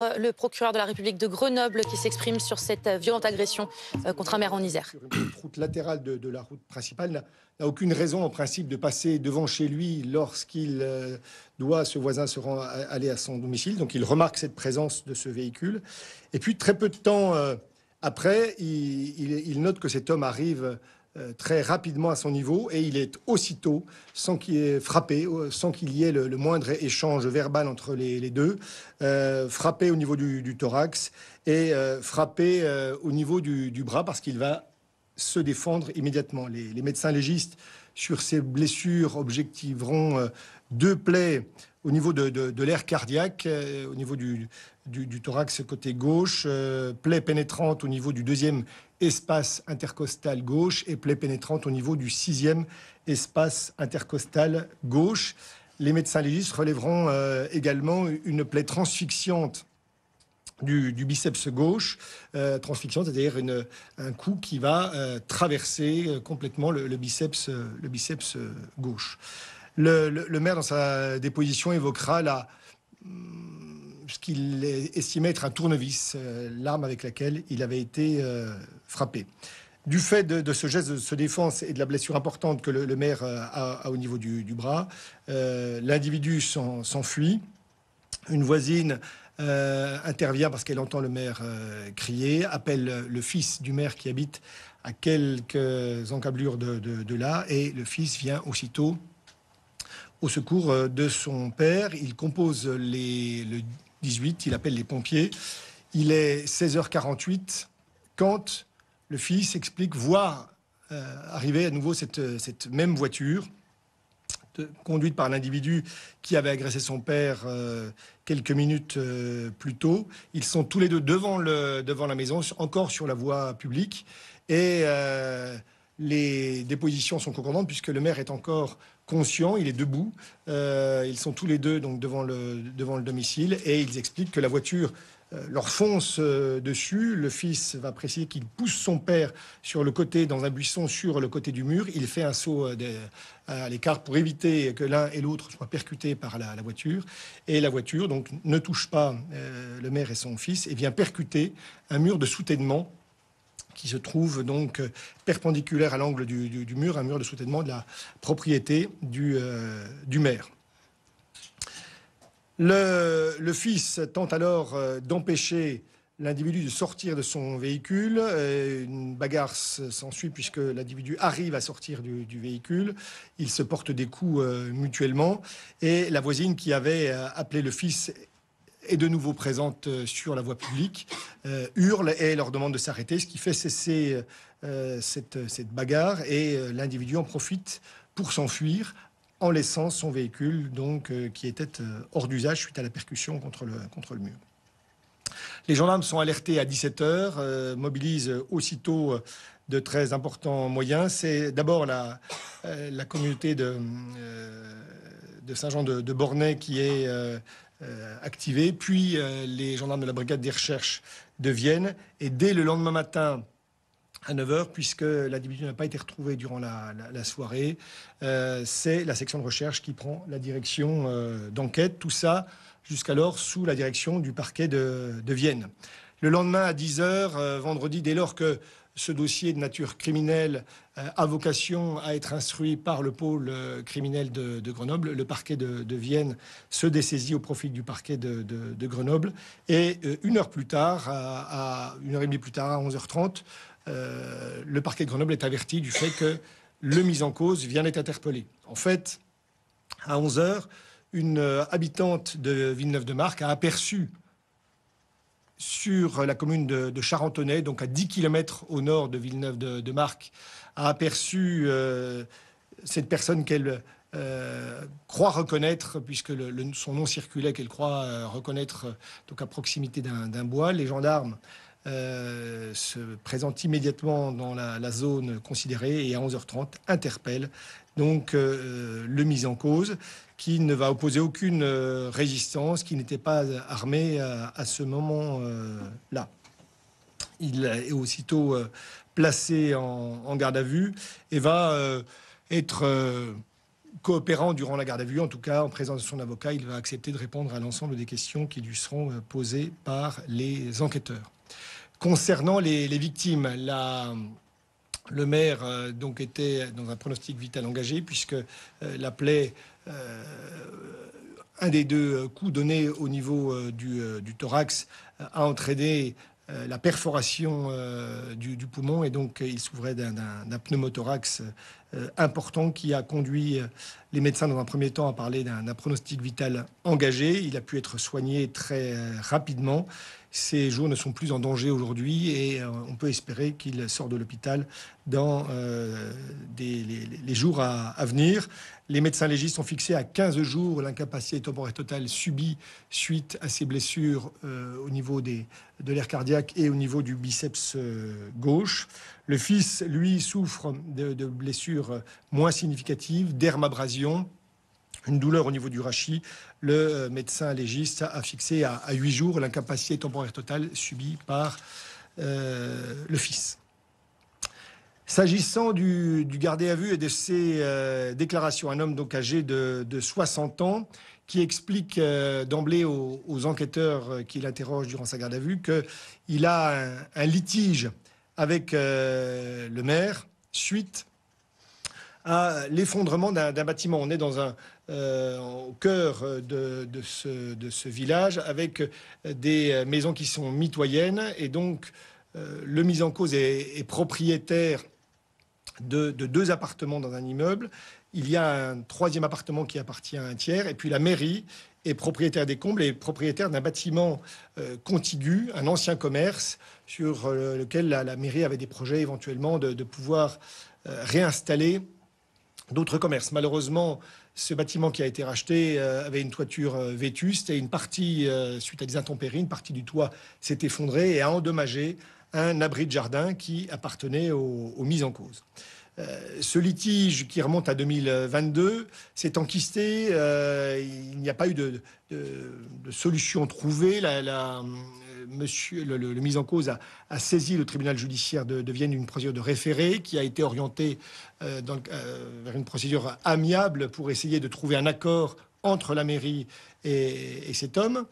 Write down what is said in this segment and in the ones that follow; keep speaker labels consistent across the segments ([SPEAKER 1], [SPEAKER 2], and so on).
[SPEAKER 1] Le procureur de la République de Grenoble qui s'exprime sur cette violente agression contre un maire en Isère.
[SPEAKER 2] Une route latérale de la route principale n'a aucune raison en principe de passer devant chez lui lorsqu'il doit, ce voisin, aller à son domicile. Donc il remarque cette présence de ce véhicule. Et puis très peu de temps après, il note que cet homme arrive très rapidement à son niveau et il est aussitôt, sans qu'il ait frappé, sans qu'il y ait le moindre échange verbal entre les deux, frappé au niveau du thorax et frappé au niveau du bras parce qu'il va se défendre immédiatement. Les médecins légistes sur ces blessures objectiveront deux plaies au niveau de l'air cardiaque, au niveau du thorax côté gauche, plaie pénétrante au niveau du deuxième espace intercostal gauche et plaie pénétrante au niveau du sixième espace intercostal gauche. Les médecins légistes relèveront également une plaie transfixiante du biceps gauche, transfixion, c'est-à-dire un coup qui va traverser complètement le biceps gauche. Le maire, dans sa déposition, évoquera ce qu'il estimait être un tournevis, l'arme avec laquelle il avait été frappé. Du fait de ce geste de défense et de la blessure importante que le maire a au niveau du bras, l'individu s'enfuit. Une voisine intervient parce qu'elle entend le maire crier, appelle le fils du maire qui habite à quelques encablures de là, et le fils vient aussitôt au secours de son père. Il compose le 18, il appelle les pompiers. Il est 16h48 quand le fils explique voir arriver à nouveau cette même voiture conduite par l'individu qui avait agressé son père quelques minutes plus tôt. Ils sont tous les deux devant la maison, encore sur la voie publique. Et les dépositions sont concordantes puisque le maire est encore conscient, il est debout. Ils sont tous les deux donc devant le domicile et ils expliquent que la voiture leur fonce dessus. Le fils va préciser qu'il pousse son père sur le côté, dans un buisson sur le côté du mur. Il fait un saut à l'écart pour éviter que l'un et l'autre soient percutés par la voiture. Et la voiture donc ne touche pas le maire et son fils et vient percuter un mur de soutènement qui se trouve donc perpendiculaire à l'angle du mur, un mur de soutènement de la propriété du maire. Le fils tente alors d'empêcher l'individu de sortir de son véhicule. Une bagarre s'ensuit puisque l'individu arrive à sortir du véhicule. Ils se portent des coups mutuellement. Et la voisine qui avait appelé le fils est de nouveau présente sur la voie publique, hurle et leur demande de s'arrêter, ce qui fait cesser cette bagarre. Et l'individu en profite pour s'enfuir en laissant son véhicule donc, qui était hors d'usage suite à la percussion contre le mur. Les gendarmes sont alertés à 17h, mobilisent aussitôt de très importants moyens. C'est d'abord la communauté de Saint-Jean de Bornay qui est activée, puis les gendarmes de la brigade des recherches de Vienne. Et dès le lendemain matin, à 9h, puisque l'individu n'a pas été retrouvé durant la soirée. C'est la section de recherche qui prend la direction d'enquête. Tout ça, jusqu'alors, sous la direction du parquet de Vienne. Le lendemain, à 10h, vendredi, dès lors que ce dossier de nature criminelle a vocation à être instruit par le pôle criminel de Grenoble, le parquet de Vienne se dessaisit au profit du parquet de Grenoble. Et une heure plus tard, une heure et demie plus tard, à 11h30, le parquet de Grenoble est averti du fait que le mis en cause vient d'être interpellé. En fait, à 11h, une habitante de Villeneuve-de-Marcq a aperçu sur la commune de Charentonnet, donc à 10 km au nord de Villeneuve-de-Marcq, a aperçu cette personne qu'elle croit reconnaître, puisque son nom circulait, qu'elle croit reconnaître donc à proximité d'un bois. Les gendarmes se présente immédiatement dans la zone considérée et à 11h30 interpelle donc le mis en cause qui ne va opposer aucune résistance, qui n'était pas armé à ce moment-là. Il est aussitôt placé en garde à vue et va être coopérant durant la garde à vue. En tout cas, en présence de son avocat, il va accepter de répondre à l'ensemble des questions qui lui seront posées par les enquêteurs. Concernant les victimes, le maire donc était dans un pronostic vital engagé puisque la plaie, un des deux coups donnés au niveau du thorax a entraîné la perforation du poumon et donc il souffrait d'un pneumothorax important qui a conduit les médecins dans un premier temps à parler d'un pronostic vital engagé. Il a pu être soigné très rapidement. Ses jours ne sont plus en danger aujourd'hui et on peut espérer qu'il sort de l'hôpital dans les jours à venir. Les médecins légistes ont fixé à 15 jours l'incapacité temporaire totale subie suite à ses blessures au niveau de l'air cardiaque et au niveau du biceps gauche. Le fils, lui, souffre de blessures moins significatives, dermabrasion, une douleur au niveau du rachis. Le médecin légiste a fixé à 8 jours l'incapacité temporaire totale subie par le fils. S'agissant du gardé à vue et de ses déclarations, un homme donc âgé de 60 ans qui explique d'emblée aux enquêteurs qui l'interrogent durant sa garde à vue qu'il a un litige avec le maire suite à l'effondrement d'un bâtiment. On est au cœur de ce village avec des maisons qui sont mitoyennes et donc le mis en cause est propriétaire de 2 appartements dans un immeuble. Il y a un 3e appartement qui appartient à un tiers et puis la mairie est propriétaire des combles et propriétaire d'un bâtiment contigu, un ancien commerce sur lequel la mairie avait des projets éventuellement de pouvoir réinstaller d'autres commerces. Malheureusement, ce bâtiment qui a été racheté avait une toiture vétuste et une partie, suite à des intempéries, une partie du toit s'est effondrée et a endommagé un abri de jardin qui appartenait aux mises en cause. Ce litige qui remonte à 2022 s'est enquisté. Il n'y a pas eu de solution trouvée. Le mis en cause a saisi le tribunal judiciaire de Vienne d'une procédure de référé qui a été orientée vers une procédure amiable pour essayer de trouver un accord entre la mairie et cet homme.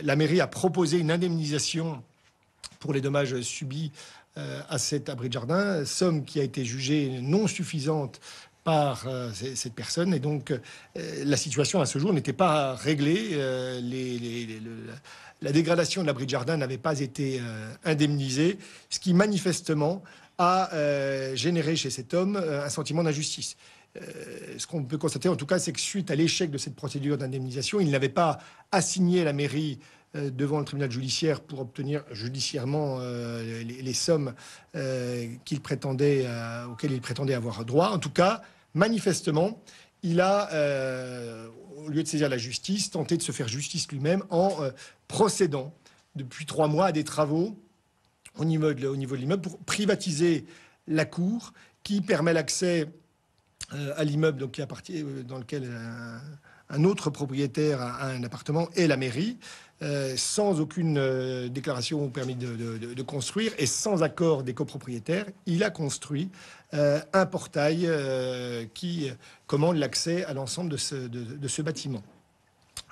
[SPEAKER 2] La mairie a proposé une indemnisation pour les dommages subis à cet abri de jardin, somme qui a été jugée non suffisante par cette personne. Et donc, la situation à ce jour n'était pas réglée. La dégradation de l'abri de jardin n'avait pas été indemnisée, ce qui manifestement a généré chez cet homme un sentiment d'injustice. Ce qu'on peut constater en tout cas, c'est que suite à l'échec de cette procédure d'indemnisation, il n'avait pas assigné la mairie devant le tribunal judiciaire pour obtenir judiciairement les sommes auxquelles il prétendait avoir droit. En tout cas, manifestement, il a, au lieu de saisir la justice, tenté de se faire justice lui-même en procédant depuis 3 mois à des travaux au niveau de l'immeuble pour privatiser la cour qui permet l'accès à l'immeuble donc, dans lequel un autre propriétaire a un appartement et la mairie, sans aucune déclaration ou permis de construire et sans accord des copropriétaires. Il a construit un portail qui commande l'accès à l'ensemble de ce bâtiment.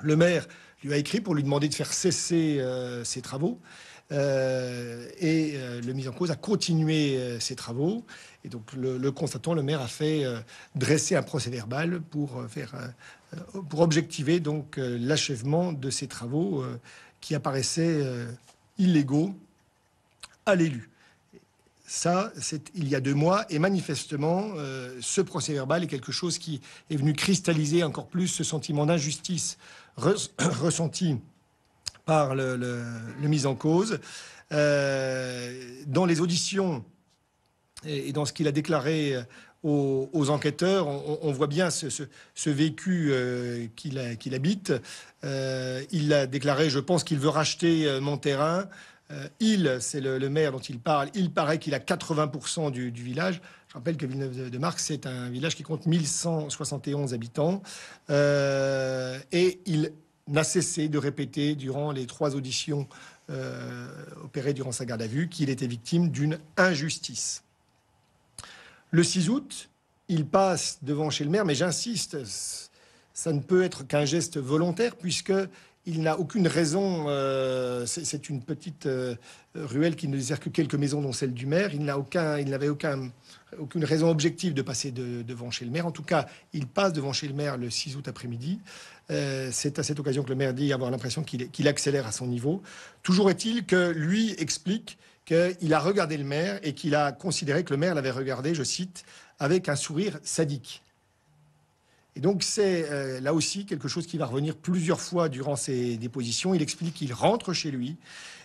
[SPEAKER 2] Le maire lui a écrit pour lui demander de faire cesser ses travaux. Le mis en cause a continué ses travaux. Et donc, le constatant, le maire a fait dresser un procès-verbal pour objectiver donc l'achèvement de ces travaux qui apparaissaient illégaux à l'élu. Ça, c'est il y a 2 mois. Et manifestement, ce procès-verbal est quelque chose qui est venu cristalliser encore plus ce sentiment d'injustice ressenti par le mis en cause. Dans les auditions et dans ce qu'il a déclaré aux enquêteurs, on voit bien ce vécu qu'il habite. Il a déclaré, je pense qu'il veut racheter mon terrain. C'est le maire dont il parle. Il paraît qu'il a 80% du village. Je rappelle que Villeneuve-de-Marcq, c'est un village qui compte 1171 habitants. Et il n'a cessé de répéter durant les 3 auditions opérées durant sa garde à vue qu'il était victime d'une injustice. Le 6 août, il passe devant chez le maire, mais j'insiste, ça ne peut être qu'un geste volontaire, puisque il n'a aucune raison, c'est une petite ruelle qui ne dessert que quelques maisons, dont celle du maire. Il n'avait aucune raison objective de passer devant chez le maire. En tout cas, il passe devant chez le maire le 6 août après-midi. C'est à cette occasion que le maire dit avoir l'impression qu'il accélère à son niveau. Toujours est-il que lui explique qu'il a regardé le maire et qu'il a considéré que le maire l'avait regardé, je cite, avec un sourire sadique. Et donc c'est là aussi quelque chose qui va revenir plusieurs fois durant ses dépositions. Il explique qu'il rentre chez lui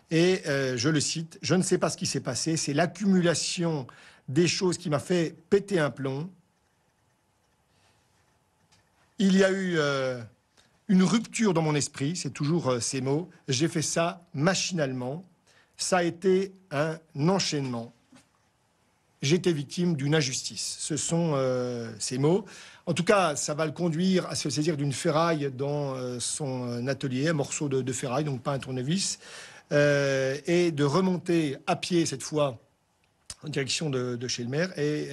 [SPEAKER 2] et, je le cite, « Je ne sais pas ce qui s'est passé, c'est l'accumulation des choses qui m'a fait péter un plomb. Il y a eu une rupture dans mon esprit, c'est toujours ces mots. J'ai fait ça machinalement. Ça a été un enchaînement. J'étais victime d'une injustice. » Ce sont ces mots. En tout cas, ça va le conduire à se saisir d'une ferraille dans son atelier, un morceau de ferraille, donc pas un tournevis, et de remonter à pied, cette fois, en direction de chez le maire. Et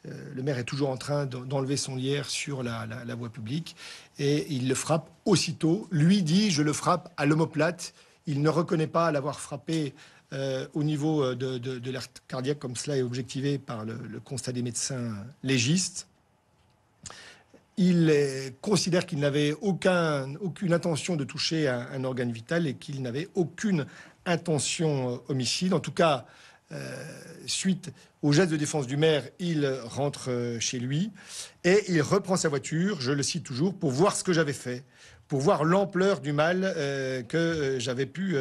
[SPEAKER 2] le maire est toujours en train d'enlever son lierre sur la voie publique. Et il le frappe aussitôt. Lui dit « Je le frappe à l'omoplate ». Il ne reconnaît pas l'avoir frappé au niveau de l'air cardiaque, comme cela est objectivé par le constat des médecins légistes. Il considère qu'il n'avait aucune intention de toucher un organe vital et qu'il n'avait aucune intention homicide. En tout cas, suite au geste de défense du maire, il rentre chez lui et il reprend sa voiture, je le cite toujours, pour voir ce que j'avais fait, pour voir l'ampleur du mal que j'avais pu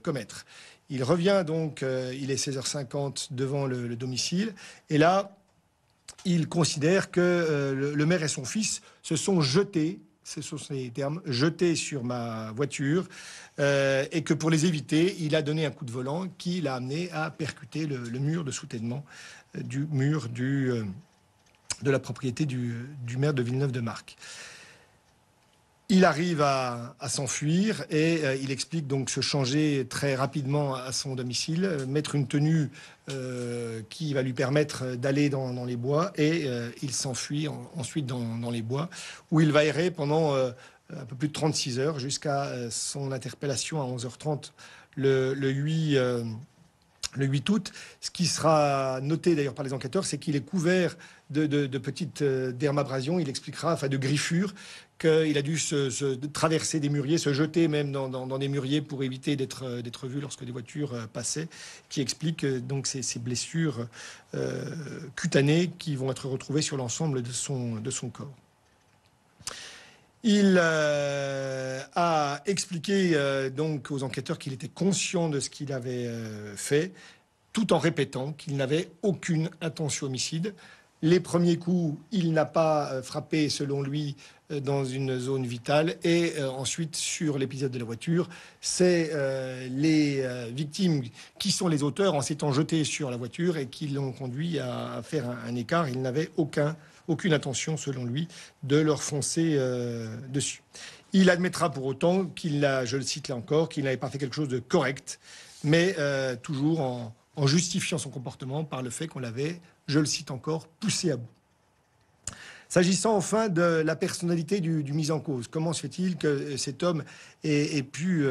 [SPEAKER 2] commettre. Il revient donc, il est 16h50 devant le domicile, et là, il considère que le maire et son fils se sont jetés, ce sont ces termes, jetés sur ma voiture, et que pour les éviter, il a donné un coup de volant qui l'a amené à percuter le mur de soutènement du mur de la propriété du maire de Villeneuve-de-Marcq. Il arrive à s'enfuir et il explique donc se changer très rapidement à son domicile, mettre une tenue qui va lui permettre d'aller dans les bois et il s'enfuit ensuite dans les bois où il va errer pendant un peu plus de 36 heures jusqu'à son interpellation à 11h30 le 8 août. Ce qui sera noté d'ailleurs par les enquêteurs, c'est qu'il est couvert de petites dermabrasions. Il expliquera, enfin de griffures, qu'il a dû se traverser des mûriers, se jeter même dans des mûriers pour éviter d'être vu lorsque des voitures passaient, qui explique donc ces blessures cutanées qui vont être retrouvées sur l'ensemble de son corps. Il a expliqué donc aux enquêteurs qu'il était conscient de ce qu'il avait fait, tout en répétant qu'il n'avait aucune intention homicide. Les premiers coups, il n'a pas frappé, selon lui, dans une zone vitale. Et ensuite, sur l'épisode de la voiture, c'est les victimes qui sont les auteurs en s'étant jetés sur la voiture et qui l'ont conduit à faire un écart. Il n'avait aucune intention, selon lui, de leur foncer dessus. Il admettra pour autant qu'il a, je le cite là encore, qu'il n'avait pas fait quelque chose de correct, mais toujours en justifiant son comportement par le fait qu'on l'avait, je le cite encore, poussé à bout. S'agissant enfin de la personnalité du mis en cause, comment se fait-il que cet homme ait pu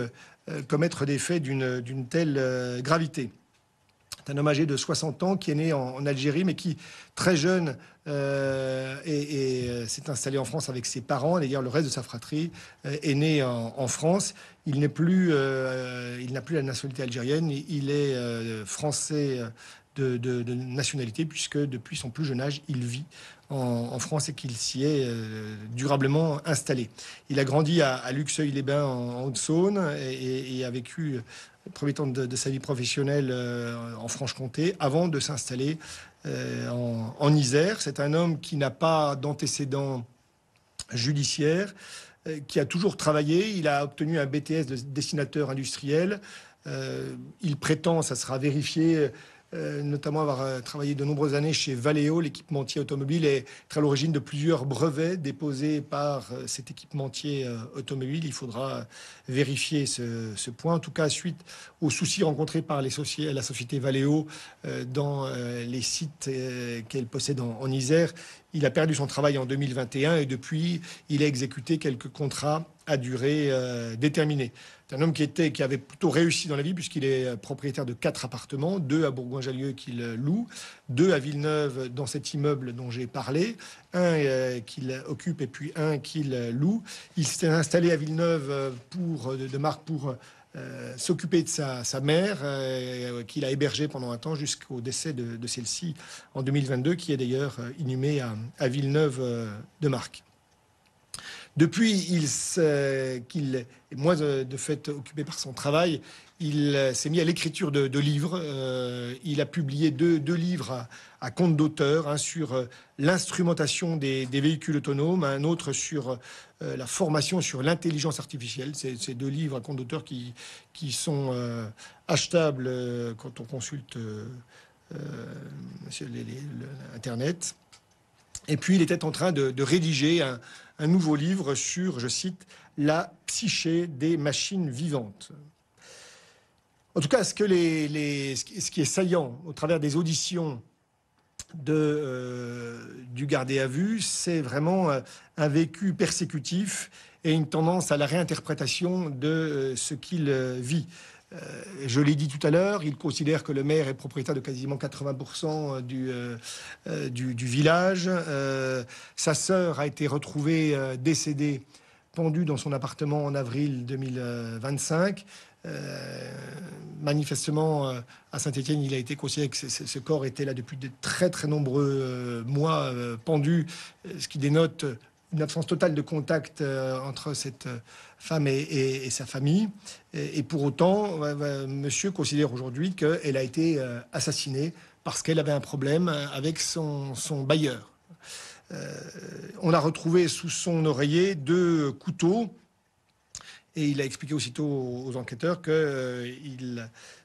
[SPEAKER 2] commettre des faits d'une telle gravité ? C'est un homme âgé de 60 ans qui est né en Algérie, mais qui, très jeune, s'est installé en France avec ses parents. D'ailleurs, le reste de sa fratrie est né en France. Il n'a plus la nationalité algérienne. Il est français de nationalité, puisque depuis son plus jeune âge, il vit en France et qu'il s'y est durablement installé. Il a grandi à Luxeuil-les-Bains en Haute-Saône et a vécu le premier temps de sa vie professionnelle en Franche-Comté avant de s'installer en Isère. C'est un homme qui n'a pas d'antécédents judiciaires, qui a toujours travaillé. Il a obtenu un BTS de dessinateur industriel. Il prétend, ça sera vérifié, notamment avoir travaillé de nombreuses années chez Valeo, l'équipementier automobile, est à l'origine de plusieurs brevets déposés par cet équipementier automobile. Il faudra vérifier ce point. En tout cas, suite aux soucis rencontrés par la société Valeo dans les sites qu'elle possède en Isère, il a perdu son travail en 2021 et depuis, il a exécuté quelques contrats à durée déterminée. C'est un homme qui avait plutôt réussi dans la vie puisqu'il est propriétaire de 4 appartements, 2 à Bourgoin-Jallieu qu'il loue, 2 à Villeneuve dans cet immeuble dont j'ai parlé, un qu'il occupe et puis un qu'il loue. Il s'est installé à Villeneuve de marque pour s'occuper de sa mère, qu'il a hébergée pendant un temps jusqu'au décès de celle-ci en 2022, qui est d'ailleurs inhumée à Villeneuve de Marque. Depuis qu'il est moins de fait occupé par son travail, il s'est mis à l'écriture de livres. Il a publié deux livres à compte d'auteur, un sur l'instrumentation des véhicules autonomes, un autre sur la formation sur l'intelligence artificielle. Ces 2 livres à compte d'auteur qui sont achetables quand on consulte Internet. Et puis, il était en train de rédiger un nouveau livre sur, je cite, la psyché des machines vivantes. En tout cas, ce qui est saillant au travers des auditions du gardé à vue, c'est vraiment un vécu persécutif et une tendance à la réinterprétation de ce qu'il vit. Je l'ai dit tout à l'heure, il considère que le maire est propriétaire de quasiment 80% du village. Sa sœur a été retrouvée décédée, pendue dans son appartement en avril 2025. Manifestement, à Saint-Étienne, il a été considéré que ce corps était là depuis de très très nombreux mois pendu, ce qui dénote une absence totale de contact entre cette femme et sa famille. Et pour autant, monsieur considère aujourd'hui qu'elle a été assassinée parce qu'elle avait un problème avec son bailleur. On a retrouvé sous son oreiller 2 couteaux. Et il a expliqué aussitôt aux enquêteurs que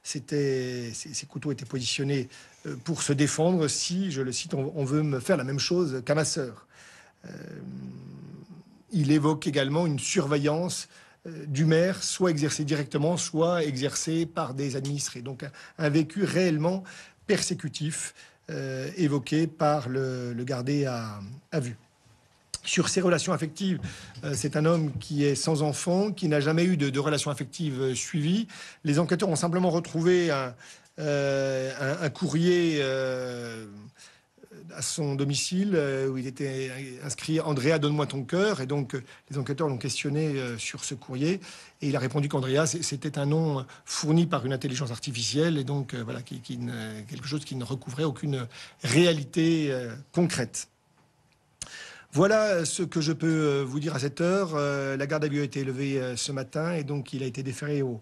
[SPEAKER 2] ces couteaux étaient positionnés pour se défendre si, je le cite, on veut me faire la même chose qu'à ma sœur. Il évoque également une surveillance du maire, soit exercée directement, soit exercée par des administrés. Donc un vécu réellement persécutif évoqué par le gardé à vue. Sur ses relations affectives, c'est un homme qui est sans enfant, qui n'a jamais eu de relations affectives suivies. Les enquêteurs ont simplement retrouvé un courrier à son domicile où il était inscrit « Andrea, donne-moi ton cœur ». Et donc, les enquêteurs l'ont questionné sur ce courrier. Et il a répondu qu'Andrea, c'était un nom fourni par une intelligence artificielle. Et donc, voilà, quelque chose qui ne recouvrait aucune réalité concrète. Voilà ce que je peux vous dire à cette heure. La garde à vue a été élevée ce matin et donc il a été déféré au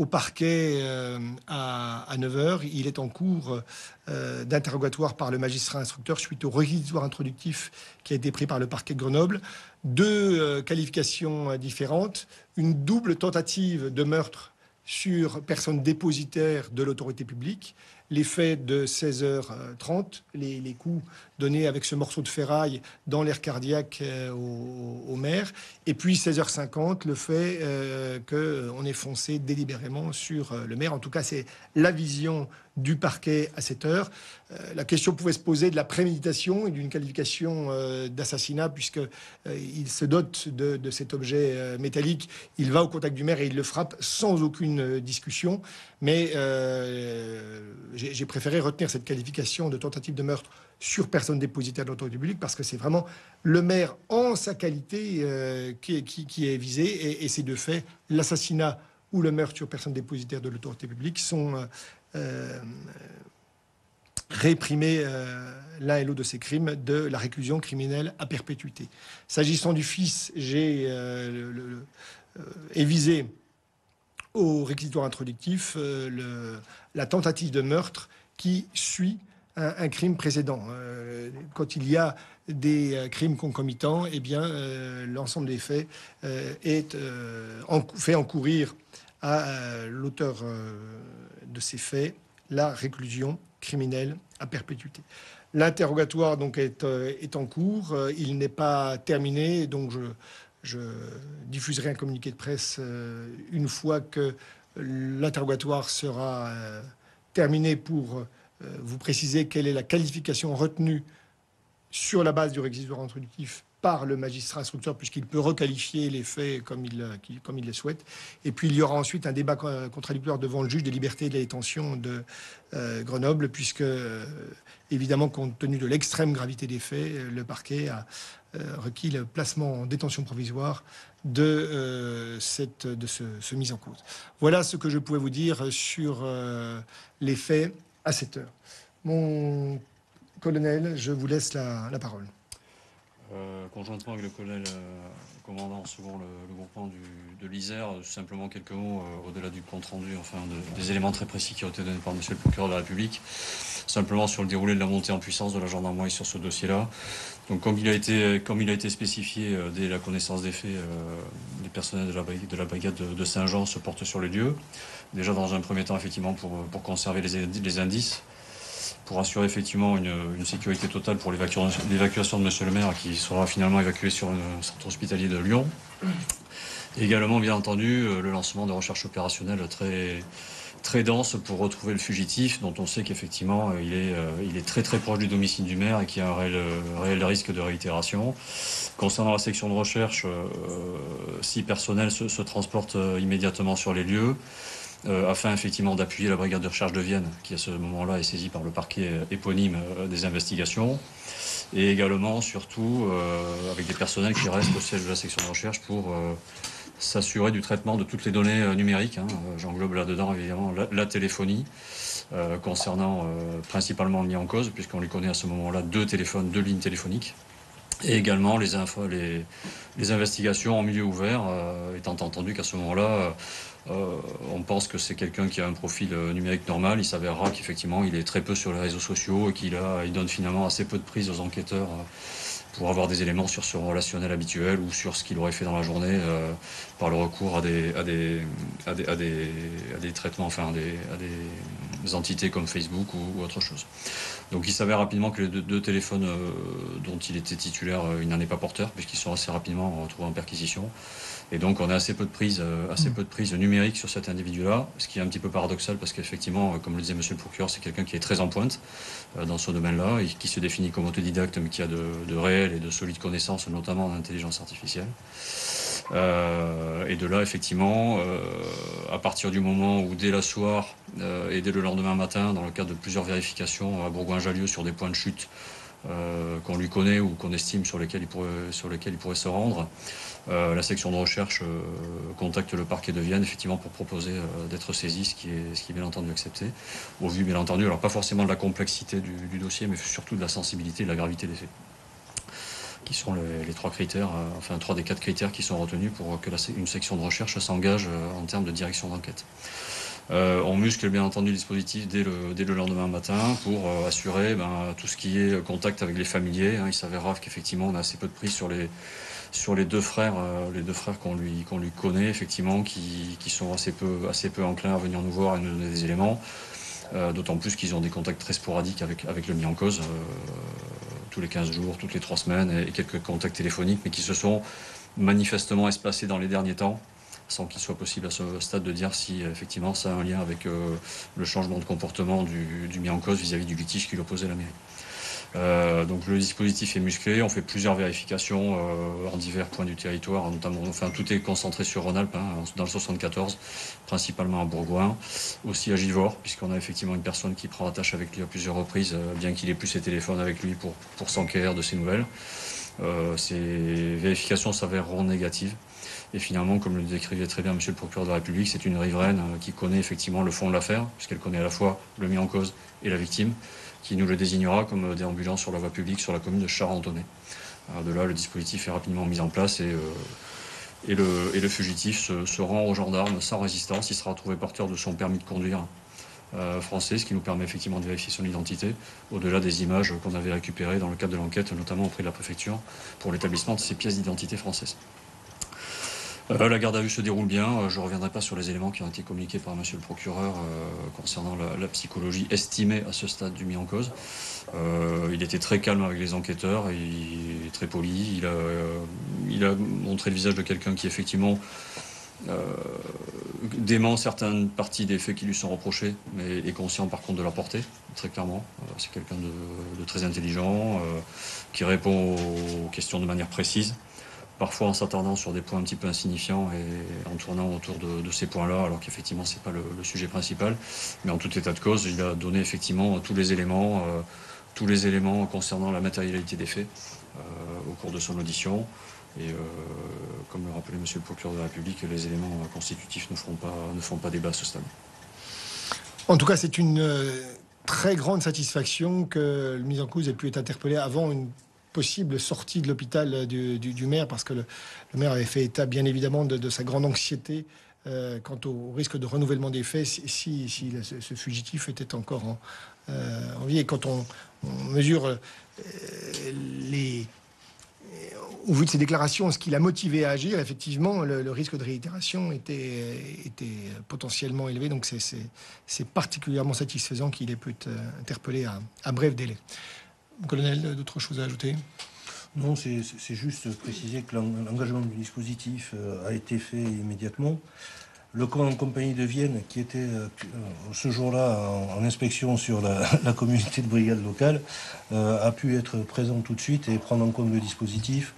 [SPEAKER 2] parquet à 9h. Il est en cours d'interrogatoire par le magistrat instructeur suite au réquisitoire introductif qui a été pris par le parquet de Grenoble. 2 qualifications différentes. Une double tentative de meurtre sur personne dépositaire de l'autorité publique. Les faits de 16h30, les coups donnés avec ce morceau de ferraille dans l'air cardiaque au maire. Et puis 16h50, le fait qu'on ait foncé délibérément sur le maire. En tout cas, c'est la vision du parquet à cette heure. La question pouvait se poser de la préméditation et d'une qualification d'assassinat, puisqu'il se dote de cet objet métallique. Il va au contact du maire et il le frappe sans aucune discussion. Mais j'ai préféré retenir cette qualification de tentative de meurtre sur personne dépositaire de l'autorité publique parce que c'est vraiment le maire en sa qualité qui est visé. Et ces 2 faits, l'assassinat ou le meurtre sur personne dépositaire de l'autorité publique, sont réprimés l'un et l'autre de ces crimes de la réclusion criminelle à perpétuité. S'agissant du fils, j'ai visé au réquisitoire introductif la tentative de meurtre qui suit un crime précédent. Quand il y a des crimes concomitants, eh bien, l'ensemble des faits est fait encourir à l'auteur de ces faits la réclusion criminel à perpétuité. L'interrogatoire donc est en cours, il n'est pas terminé, donc je diffuserai un communiqué de presse une fois que l'interrogatoire sera terminé pour vous préciser quelle est la qualification retenue sur la base du réquisitoire introductif par le magistrat instructeur, puisqu'il peut requalifier les faits comme il le souhaite. Et puis il y aura ensuite un débat contradictoire devant le juge des libertés et de la détention de Grenoble, puisque, évidemment, compte tenu de l'extrême gravité des faits, le parquet a requis le placement en détention provisoire de ce mise en cause. Voilà ce que je pouvais vous dire sur les faits à cette heure. Mon colonel, je vous laisse la parole.
[SPEAKER 3] Conjointement avec le colonel commandant second le groupement de l'Isère, simplement quelques mots au-delà du compte rendu, enfin des éléments très précis qui ont été donnés par monsieur le procureur de la République, simplement sur le déroulé de la montée en puissance de la gendarmerie sur ce dossier-là. Donc comme il a été spécifié dès la connaissance des faits, les personnels de la brigade de Saint-Jean se portent sur les lieux, déjà dans un premier temps effectivement pour conserver les indices, pour assurer effectivement une sécurité totale pour l'évacuation de monsieur le maire qui sera finalement évacué sur un centre hospitalier de Lyon. Et également, bien entendu, le lancement de recherches opérationnelles très denses pour retrouver le fugitif, dont on sait qu'effectivement il est très très proche du domicile du maire et qu'il y a un réel risque de réitération. Concernant la section de recherche, 6 personnels se transportent immédiatement sur les lieux. Afin effectivement d'appuyer la brigade de recherche de Vienne, qui à ce moment-là est saisie par le parquet éponyme des investigations, et également, surtout, avec des personnels qui restent au siège de la section de recherche pour s'assurer du traitement de toutes les données numériques. J'englobe là-dedans évidemment la téléphonie, concernant principalement le mis en cause, puisqu'on lui connaît à ce moment-là 2 lignes téléphoniques, et également les investigations en milieu ouvert, étant entendu qu'à ce moment-là, on pense que c'est quelqu'un qui a un profil numérique normal. Il s'avérera qu'effectivement, il est très peu sur les réseaux sociaux et qu'il donne finalement assez peu de prise aux enquêteurs pour avoir des éléments sur son relationnel habituel ou sur ce qu'il aurait fait dans la journée par le recours à des traitements, enfin à des entités comme Facebook ou autre chose. Donc il s'avère rapidement que les deux téléphones dont il était titulaire, il n'en est pas porteur, puisqu'ils sont assez rapidement retrouvés en perquisition. Et donc on a assez peu de prise numérique sur cet individu-là, ce qui est un petit peu paradoxal parce qu'effectivement, comme le disait monsieur le procureur, c'est quelqu'un qui est très en pointe dans ce domaine-là et qui se définit comme autodidacte, mais qui a de réelles et de solides connaissances, notamment en intelligence artificielle. Et de là, effectivement, à partir du moment où dès la soir et dès le lendemain matin, dans le cadre de plusieurs vérifications à Bourgoin-Jallieu sur des points de chute qu'on lui connaît ou qu'on estime sur lesquels il pourrait se rendre, la section de recherche contacte le parquet de Vienne effectivement pour proposer d'être saisi, ce qui est bien entendu accepté, au vu bien entendu, alors pas forcément de la complexité du dossier, mais surtout de la sensibilité et de la gravité des faits, qui sont les 3 critères, enfin 3 des 4 critères qui sont retenus pour que une section de recherche s'engage en termes de direction d'enquête. On muscle bien entendu le dispositif dès le lendemain matin pour assurer tout ce qui est contact avec les familiers. Il s'avérera qu'effectivement on a assez peu de prise sur les deux frères qu'on lui connaît, effectivement, qui sont assez peu enclins à venir nous voir et nous donner des éléments. D'autant plus qu'ils ont des contacts très sporadiques avec le mis en cause, tous les 15 jours, toutes les 3 semaines, et quelques contacts téléphoniques, mais qui se sont manifestement espacés dans les derniers temps, sans qu'il soit possible à ce stade de dire si effectivement ça a un lien avec le changement de comportement du mis en cause vis-à-vis du litige qui l'opposait à la mairie. Donc le dispositif est musclé, on fait plusieurs vérifications en divers points du territoire, notamment, enfin tout est concentré sur Rhône-Alpes, dans le 74, principalement à Bourgoin, aussi à Givors, puisqu'on a effectivement une personne qui prend attache avec lui à plusieurs reprises, bien qu'il ait plus ses téléphones avec lui pour s'enquérir de ses nouvelles. Ces vérifications s'avèreront négatives. Et finalement, comme le décrivait très bien monsieur le procureur de la République, c'est une riveraine qui connaît effectivement le fond de l'affaire, puisqu'elle connaît à la fois le mis en cause et la victime, qui nous le désignera comme déambulant sur la voie publique sur la commune de Charentonnet. De là, le dispositif est rapidement mis en place et le fugitif se rend aux gendarmes sans résistance. Il sera trouvé porteur de son permis de conduire français, ce qui nous permet effectivement de vérifier son identité, au-delà des images qu'on avait récupérées dans le cadre de l'enquête, notamment auprès de la préfecture, pour l'établissement de ses pièces d'identité françaises. La garde à vue se déroule bien. Je ne reviendrai pas sur les éléments qui ont été communiqués par monsieur le procureur concernant la psychologie estimée à ce stade du mis en cause. Il était très calme avec les enquêteurs, il est très poli. Il a montré le visage de quelqu'un qui effectivement dément certaines parties des faits qui lui sont reprochés, mais est conscient par contre de la portée, très clairement. C'est quelqu'un de très intelligent, qui répond aux questions de manière précise. Parfois en s'attardant sur des points un petit peu insignifiants et en tournant autour de ces points-là, alors qu'effectivement ce n'est pas le sujet principal. Mais en tout état de cause, il a donné effectivement tous les éléments concernant la matérialité des faits au cours de son audition. Et comme le rappelait monsieur le procureur de la République, les éléments constitutifs ne font pas débat à ce stade.
[SPEAKER 2] En tout cas, c'est une très grande satisfaction que le mis en cause ait pu être interpellé avant une possible sortie de l'hôpital du maire, parce que le maire avait fait état, bien évidemment, de sa grande anxiété quant au risque de renouvellement des faits si ce fugitif était encore en vie. Et quand on mesure au vu de ses déclarations, ce qui l'a motivé à agir, effectivement, le risque de réitération était potentiellement élevé. Donc c'est particulièrement satisfaisant qu'il ait pu être interpellé à bref délai. Colonel, d'autres choses à ajouter?
[SPEAKER 4] Non, c'est juste préciser que l'engagement du dispositif a été fait immédiatement. Le corps en compagnie de Vienne, qui était ce jour-là en inspection sur la communauté de brigade locale, a pu être présent tout de suite et prendre en compte le dispositif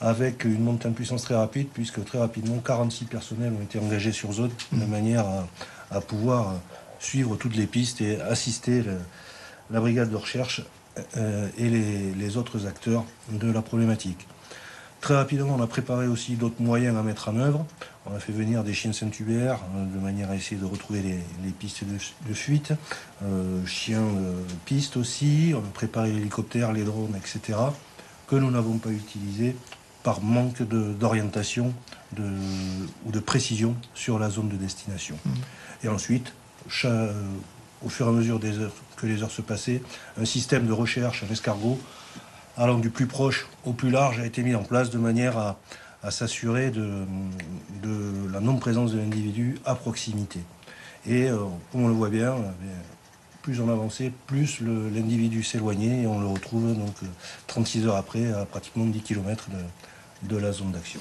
[SPEAKER 4] avec une montée en puissance très rapide, puisque très rapidement, 46 personnels ont été engagés sur zone de manière à pouvoir suivre toutes les pistes et assister la brigade de recherche et les autres acteurs de la problématique. Très rapidement, on a préparé aussi d'autres moyens à mettre en œuvre. On a fait venir des chiens Saint-Hubert de manière à essayer de retrouver les pistes de fuite, chiens piste aussi. On a préparé l'hélicoptère, les drones, etc., que nous n'avons pas utilisés par manque d'orientation ou de précision sur la zone de destination. Et ensuite, au fur et à mesure que les heures se passaient, un système de recherche, un escargot, allant du plus proche au plus large, a été mis en place de manière à s'assurer de la non-présence de l'individu à proximité. Et comme on le voit bien, plus on avançait, plus l'individu s'éloignait et on le retrouve donc 36 heures après à pratiquement 10 km de la zone d'action.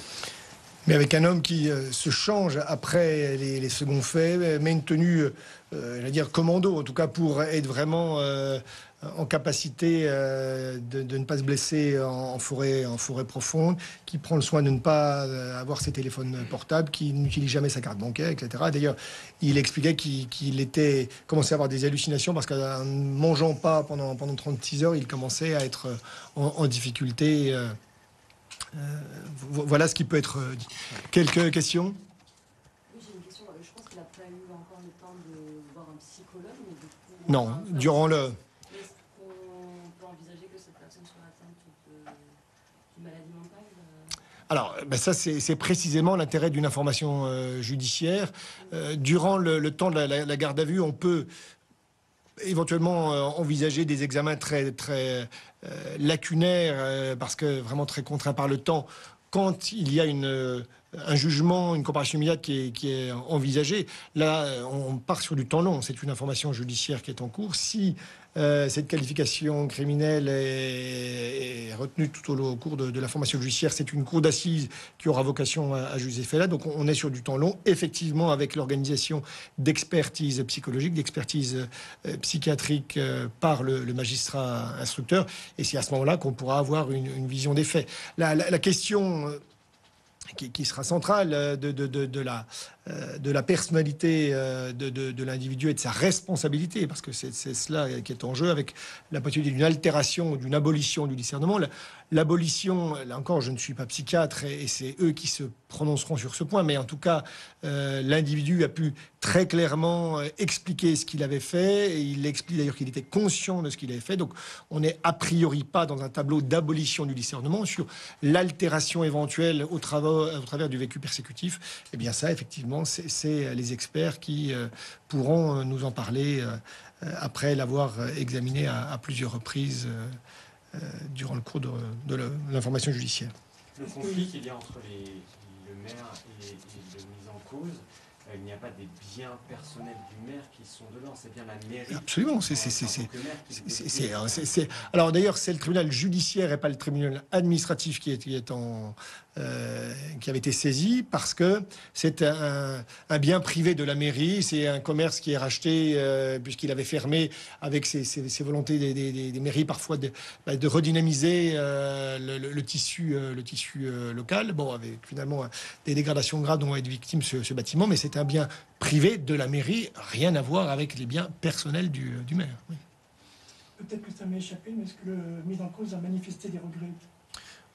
[SPEAKER 2] Mais avec un homme qui se change après les seconds faits, met une tenue, j'allais dire commando, en tout cas pour être vraiment en capacité de ne pas se blesser en forêt profonde, qui prend le soin de ne pas avoir ses téléphones portables, qui n'utilise jamais sa carte bancaire, etc. D'ailleurs, il expliquait qu'il était commençait à avoir des hallucinations parce qu'en ne mangeant pas pendant 36 heures, il commençait à être en difficulté. Voilà ce qui peut être dit. Quelques questions?
[SPEAKER 5] Oui, j'ai une question. Je pense qu'il n'a pas eu encore le temps de voir un psychologue. Mais du coup,
[SPEAKER 2] Non, durant le...
[SPEAKER 5] Est-ce qu'on peut envisager que cette personne soit atteinte d'une maladie mentale
[SPEAKER 2] Alors, ça, c'est précisément l'intérêt d'une information judiciaire. Durant le temps de la garde à vue, on peut éventuellement envisager des examens très lacunaires, parce que vraiment très contraints par le temps. Quand il y a un jugement, une comparution immédiate qui est envisagée, là, on part sur du temps long. C'est une information judiciaire qui est en cours. Si cette qualification criminelle est retenue tout au cours de la formation judiciaire, c'est une cour d'assises qui aura vocation à juger ces faits-là. Donc on est sur du temps long, effectivement, avec l'organisation d'expertise psychologique, d'expertise psychiatrique par le magistrat instructeur. Et c'est à ce moment-là qu'on pourra avoir une vision des faits. La question qui sera centrale de la personnalité de l'individu et de sa responsabilité, parce que c'est cela qui est en jeu, avec la possibilité d'une altération ou d'une abolition du discernement. L'abolition, là encore, je ne suis pas psychiatre et c'est eux qui se prononceront sur ce point, mais en tout cas, l'individu a pu très clairement expliquer ce qu'il avait fait, et il explique d'ailleurs qu'il était conscient de ce qu'il avait fait, donc on n'est a priori pas dans un tableau d'abolition du discernement. Sur l'altération éventuelle au travers du vécu persécutif, eh bien ça, effectivement, c'est les experts qui pourront nous en parler après l'avoir examiné à plusieurs reprises durant le cours de l'information judiciaire.
[SPEAKER 6] Le conflit qu'il y a entre le le maire est de mise en cause, il n'y a pas des biens personnels du maire qui sont dedans, c'est bien la mairie.
[SPEAKER 2] Absolument, alors d'ailleurs, c'est le tribunal judiciaire et pas le tribunal administratif qui avait été saisi, parce que c'est un bien privé de la mairie, c'est un commerce qui est racheté puisqu'il avait fermé, avec ses volontés des mairies parfois de redynamiser le tissu local. Bon, avec finalement des dégradations graves dont va être victime ce bâtiment, mais c'est un bien privé de la mairie, rien à voir avec les biens personnels du maire. Oui.
[SPEAKER 7] Peut-être que ça m'est échappé, mais est-ce que le mis en cause a manifesté des regrets?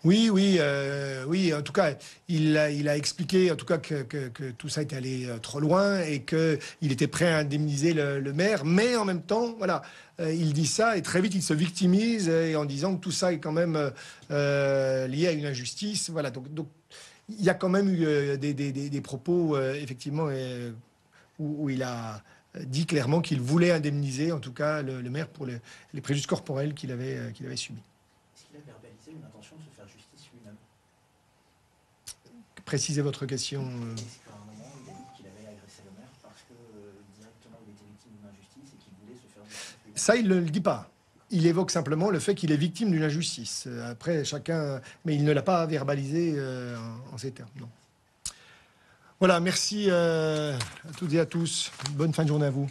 [SPEAKER 2] Oui. En tout cas, il a expliqué, en tout cas, que tout ça était allé trop loin et qu'il était prêt à indemniser le maire, mais en même temps, voilà, il dit ça et très vite il se victimise en disant que tout ça est quand même lié à une injustice. Voilà, donc il y a quand même eu des propos, effectivement, où il a dit clairement qu'il voulait indemniser, en tout cas, le maire pour les préjudices corporels qu'il avait subis.
[SPEAKER 8] Est-ce qu'il a verbalisé une intention de se faire justice lui-même?
[SPEAKER 2] Précisez votre question.
[SPEAKER 8] Est-ce qu'à un moment, il a dit qu'il avait agressé le maire parce que directement il était victime d'une injustice et qu'il voulait se faire justice lui-même?
[SPEAKER 2] Ça, il ne le dit pas. Il évoque simplement le fait qu'il est victime d'une injustice. Après, chacun... Mais il ne l'a pas verbalisé en ces termes, non. Voilà, merci à toutes et à tous. Bonne fin de journée à vous.